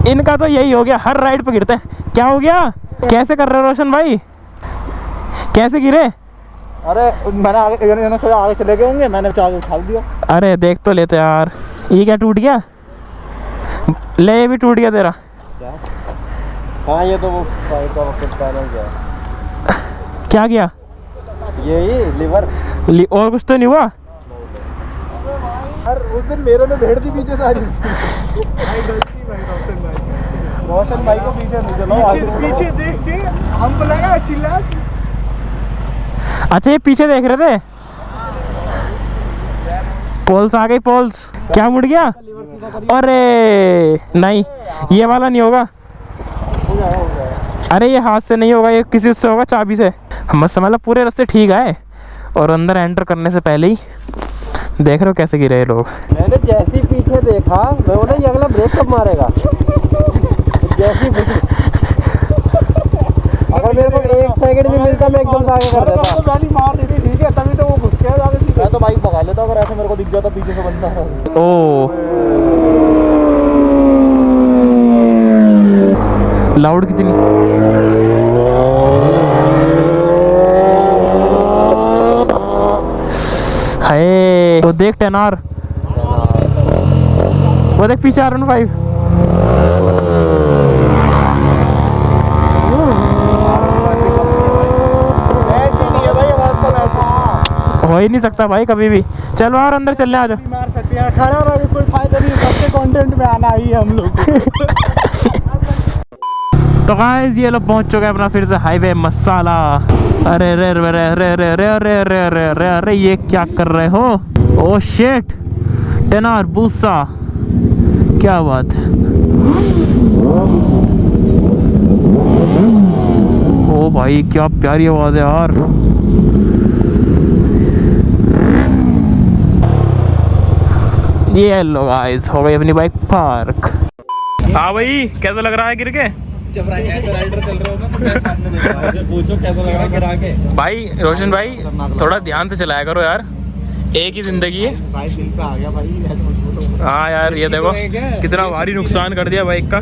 इनका तो यही हो गया, हर राइड पे गिरते हैं। क्या हो गया, कैसे कर रहे हो रोशन भाई, कैसे गिरे? अरे मैंने आगे चले गए होंगे, मैंने आगे उठा दिया। अरे देख तो लेते यार। ये क्या टूट गया? ले ये भी टूट गया तेरा। क्या? हाँ ये तो वो साइड का पैनल गया। क्या गया? यही लीवर। और कुछ तो नहीं हुआ? यार उस दिन मेरे ने भेड़ दी पीछे सारी। रोशन भाई को पीछे नहीं चलो, पीछे देख के हमको लगा चिल्ला। अच्छा ये पीछे देख रहे थे। पोल्स आ गई, पोल्स। क्या मुड़ गया? अरे नहीं, ये वाला नहीं होगा। अरे ये हाथ से नहीं होगा, ये किसी से होगा, चाबी से। हम समझ लो पूरे रास्ते ठीक है, और अंदर एंटर करने से पहले ही देख रहे हो कैसे गिरे लोग। मैंने जैसे ही पीछे देखा, मैं बोला ये अगला ब्रेक कब मारेगा। जैसे अगर मेरे को 1 सेकंड भी मिलता मैं एकदम से आगे कर देता। तो गाली मार दी थी, ठीक है, तभी तो वो घुस गया आगे सीधे। मैं तो बाइक भगा लेता अगर ऐसे मेरे को दिख जाता पीछे से बंदा। ओ लाउड कितनी। हाय तो देख 10R, वो देख पीछे R15। हो ही नहीं सकता भाई कभी भी। चलो यार अंदर चलने, आ जाओ। मार सकते हैं, खड़ा रहो, कोई फायदा नहीं, सबके कंटेंट में आना ही है हम लोग। तो गाइस ये लोग पहुंच चुके हैं अपना फिर से हाईवे मसाला। अरे रे रे रे रे रे रे रे रे रे रे अरे ये क्या कर रहे हो? ओ शिट, 10R बूसा, क्या बात है। ओ भाई क्या प्यारी आवाज है यार। ये लो गाइस हो गई अपनी बाइक पार्क। हाँ भाई कैसा लग रहा है गिर के? जब ऐसे राइडर चल रहे हो ना तो मैं सामने देख रहा हूं, पूछो कैसा लग रहा है गिरा के। भाई रोशन भाई थोड़ा ध्यान से चलाया करो यार, एक ही जिंदगी है। भाई दिल पे आ गया भाई। हाँ यार ये देखो कितना भारी नुकसान कर दिया बाइक का।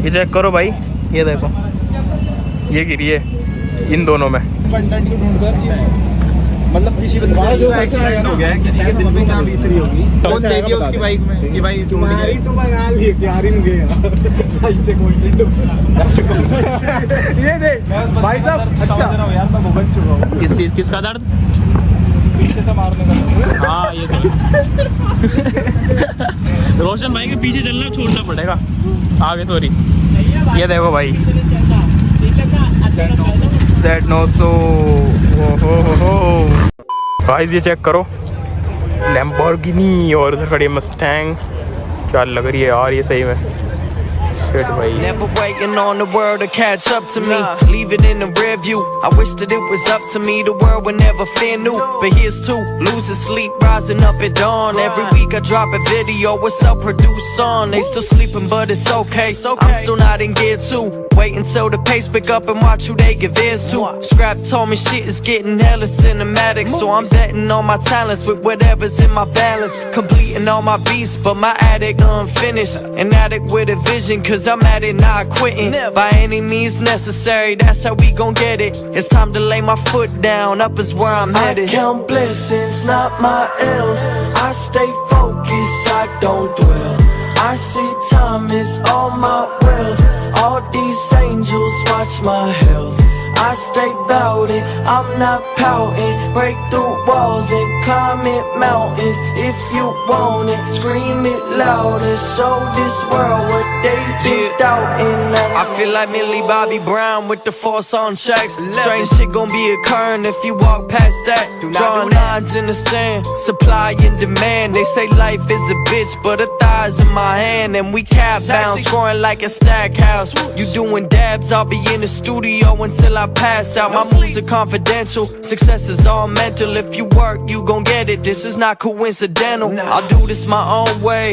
ये चेक करो भाई, ये देखो ये गिरी है इन दोनों में। कंटेंट को ढूंढकर मतलब किसी बंदे का जो एक्सीडेंट हो गया है, किसी के दिल में क्या बीत रही होगी, कौन दे दिया उसकी बाइक में कि भाई तुम्हारी तो बना ली प्यार ही नहीं गया भाई से कंटेंट। ये देख भाई साहब, अच्छा यार मैं भुगत चुका हूं। किस चीज, किसका दर्द? पीछे से मारने का। हाँ ये तो रोशन भाई के पीछे चलना छोड़ना पड़ेगा, आगे सॉरी। ये देखो भाई Z900 हो गाइस, ये चेक करो लैम्बोर्गिनी और उधर खड़ी मस्टैंग। क्या लग रही है यार ये सही में। Shit, भाई। Never waiting on the world to catch up to me. Leave it in the rear view. I wish that it was up to me. The world would never fear new. But here's to losing sleep, rising up at dawn. Every week I drop a video with self-produced song. They still sleeping, but it's okay. I'm still not in gear two. Wait until the pace pick up and watch who they give ears to. Scrap told me shit is getting hella cinematic, so I'm betting on my talents with whatever's in my balance. Completing all my beats, but my attic unfinished. An addict with a vision, 'cause I'm at it, not quitting. By any means necessary, that's how we gon' get it. It's time to lay my foot down, up is where I'm headed. I count blessings, not my L's. I stay focused, I don't dwell. I see time is all my wealth. All these angels watch my health. I stay bout it, I'm not pouting. Break through walls and climb it mountains. If you want it, scream it louder. Show this world what they been doubting. I feel like Millie Bobby Brown with the force on checks. Strange shit gon' be occurring if you walk past that. Drawing lines in the sand, supply and demand. They say life is a bitch, but a thigh's in my hand. And we cap bound, scoring like a stack house. You doing dabs, I'll be in the studio until I pass out. My moves are confidential, success is all mental. If you work, you gon' get it, this is not coincidental. I'll do this my own way,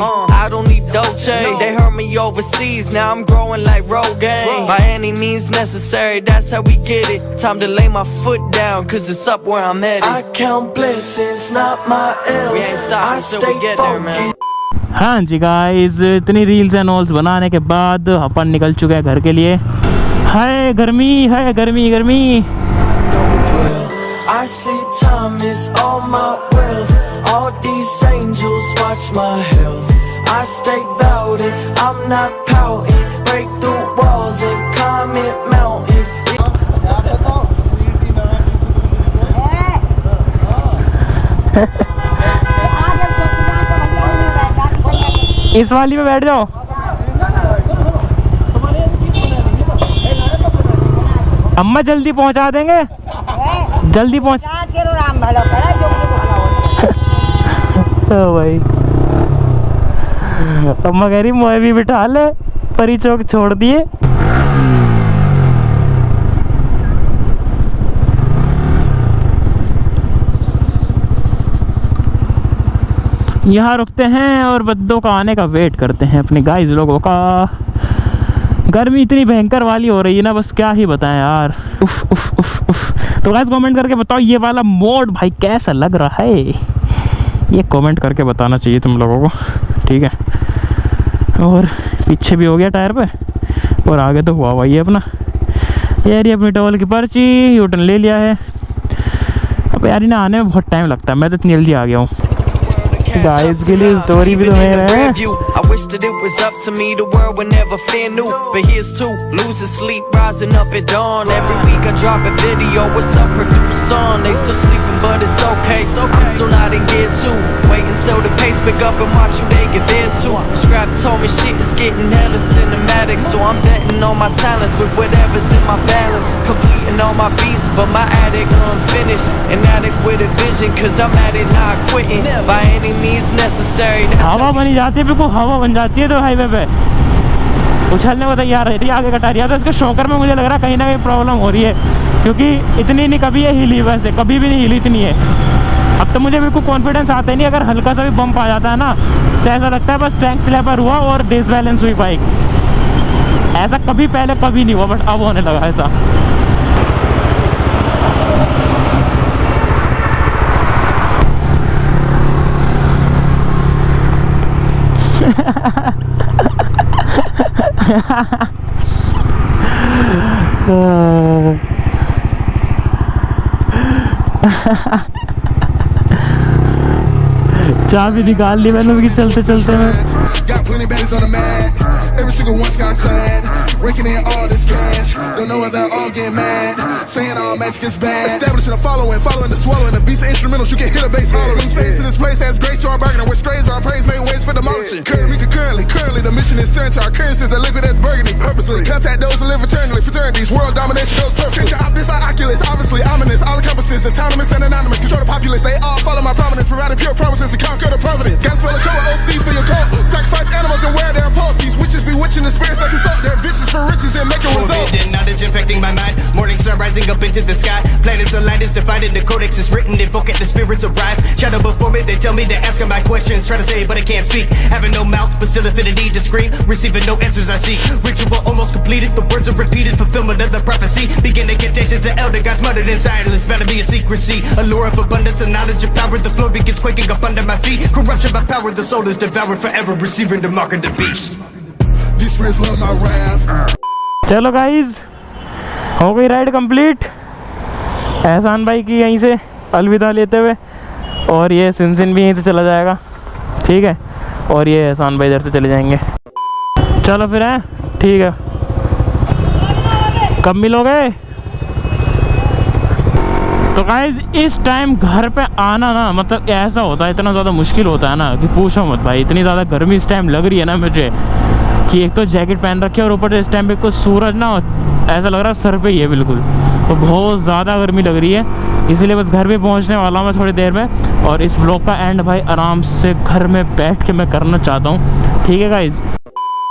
I don't need Dolce. They heard me overseas, now I'm growing like Rogaine. By any means necessary, that's how we get it. Time to lay my foot down, 'cause it's up where I'm headed. I count blessings, not my L's. We ain't stopping till we get there, man. हाँ जी guys, इतनी reels and ऑल्स बनाने के बाद अपन निकल चुके हैं घर के लिए। हाय गर्मी, है गर्मी गर्मी। I see time is all my wealth. All these angels watch my health. I stay bout it, I'm not pouting. Break through walls and climb mountains. इस वाली में बैठ जाओ। अम्मा जल्दी पहुंचा देंगे, जल्दी पहुंच। भाई अम्मा कह रही मोए भी बिठा ले, परी चौक छोड़ दिए। यहाँ रुकते हैं और बद्दों का आने का वेट करते हैं अपने गाइस लोगों का। गर्मी इतनी भयंकर वाली हो रही है ना, बस क्या ही बताएं यार। उफ उफ उफ उफ। तो गाइस कमेंट करके बताओ ये वाला मोड भाई कैसा लग रहा है, ये कमेंट करके बताना चाहिए तुम लोगों को, ठीक है। और पीछे भी हो गया टायर पे, और आगे तो हुआ वही है अपना। यार ये अपनी टॉवल की पर्ची यूटर्न ले लिया है। अब यार इन्हें आने में बहुत टाइम लगता है, मैं तो इतनी जल्दी आ गया हूँ। गाइस के लिए स्टोरी भी तो मेरा है। I wish that it was up to me, the world would never fear new. But here's to losing sleep, rising up at dawn. Every week I drop a video with some produced on. They still sleeping but it's okay, I'm still not in gear two. Wait until the pace pick up and watch who they get theirs to. Scrap told me shit is getting hella cinematic, so I'm betting on my talents with whatever's in my balance. Completing all my beats but my attic unfinished. Inadequate vision cause I'm at it not quitting by any means necessary. हवा बनी जाती है, बिल्कुल हवा बन जाती है तो हाईवे पे उछलने को तैयार रहती है, आगे कटा रही है। तो इसके शॉकर में मुझे लग रहा है कहीं ना कहीं प्रॉब्लम हो रही है, क्योंकि इतनी नहीं कभी ये हिली, वैसे कभी भी नहीं हिली इतनी है। अब तो मुझे बिल्कुल कॉन्फिडेंस आता ही नहीं, अगर हल्का सा भी बम्प आ जाता है ना तो ऐसा लगता है बस टैंक स्लैपर हुआ और डिसबैलेंस हुई बाइक। ऐसा कभी पहले कभी नहीं हुआ, बट अब होने लगा ऐसा। चाबी निकाल ली मैंने उनकी चलते चलते में। Every single one's got clad, raking in all this cash. Don't know whether all get mad, saying all magic is bad. Establishing a following, following the swallowing. The beats of instrumentals, you can hear the bass hollering. Bring face to this place, has grace to our bargaining. With strays, our praise made ways for demolishing. Currently, the mission is certain to our currency is the liquid that's burgundy. Purposely, contact those that live eternally. Fraternities, world domination goes perfect. Picture optics like Oculus, obviously ominous. All encompasses, autonomous and anonymous. Control the populace, they all follow my prominence. Providing pure promises to conquer the providence. Gotta spell a code, OC for your cult. Sacrifice animals and wear their pulse. These witches bewitching the spirits that consult. They're vicious for riches and making results. Forbidden knowledge infecting my mind. Morning sun rising up into the sky. Planets aligned is divided. The codex is written. Invoke at the spirits of rise. Shadow before me. They tell me to ask them my questions. Try to say but I can't speak. Having no mouth but still affinity to scream. Receiving no answers I seek. Ritual almost completed. The words are repeated. Fulfillment of the prophecy. Begin incantations. The elder gods muttered in silence. Found to be a secrecy. A lure of abundance and knowledge of power. The floor begins quaking up under my feet. Corruption by power. The soul is devoured forever. Receiving the mark of the beast. These spirits love my wrath. चलो guys हो गई ride complete. एहसान भाई की यहीं से अलविदा लेते हुए, और ये सिमसिन भी यहीं से चला जाएगा, ठीक है। और ये एहसान भाई इधर से चले जाएंगे। चलो फिर है, ठीक है। कब मिलोगे? तो गाइज इस टाइम घर पे आना ना, मतलब ऐसा होता है, इतना ज़्यादा मुश्किल होता है ना कि पूछो मत भाई। इतनी ज़्यादा गर्मी इस टाइम लग रही है ना मुझे कि एक तो जैकेट पहन रखी है और ऊपर से इस टाइम पे कुछ सूरज ना ऐसा लग रहा है सर पे ही है बिल्कुल। तो बहुत ज़्यादा गर्मी लग रही है, इसीलिए बस घर भी पहुंचने वाला हूँ मैं थोड़ी देर में। और इस व्लॉग का एंड भाई आराम से घर में बैठ के मैं करना चाहता हूँ, ठीक है गाइज।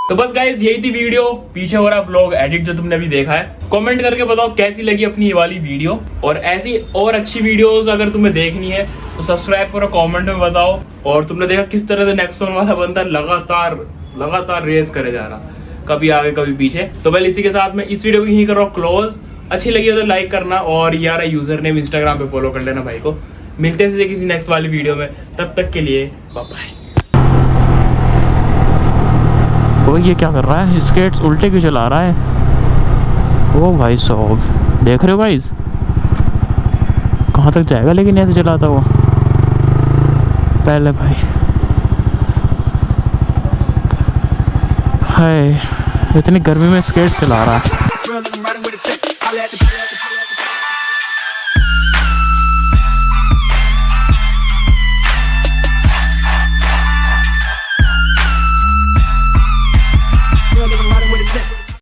तो बस गाइज यही थी वीडियो, पीछे हो रहा व्लॉग एडिट जो तुमने अभी देखा है। कमेंट करके बताओ कैसी लगी अपनी ये वाली वीडियो, और ऐसी और अच्छी वीडियोस अगर तुम्हें देखनी है तो सब्सक्राइब करो, कमेंट में बताओ। और तुमने देखा किस तरह से नेक्सॉन वाला बंदा लगातार रेस करे जा रहा, कभी आगे कभी पीछे। तो वेल इसी के साथ मैं इस वीडियो को यहीं कर रहा हूँ क्लोज। अच्छी लगी हो तो लाइक करना, और यार यूजर नेम इंस्टाग्राम पे फॉलो कर लेना भाई को। मिलते हैं किसी नेक्स्ट वाली वीडियो में, तब तक के लिए बाय बाय। वो ये क्या कर रहा है, स्केट्स उल्टे क्यों चला रहा है? ओ भाई साहब, देख रहे हो गाइस कहाँ तक जाएगा, लेकिन ऐसे चलाता वो पहले भाई। हाय, इतनी गर्मी में स्केट चला रहा है।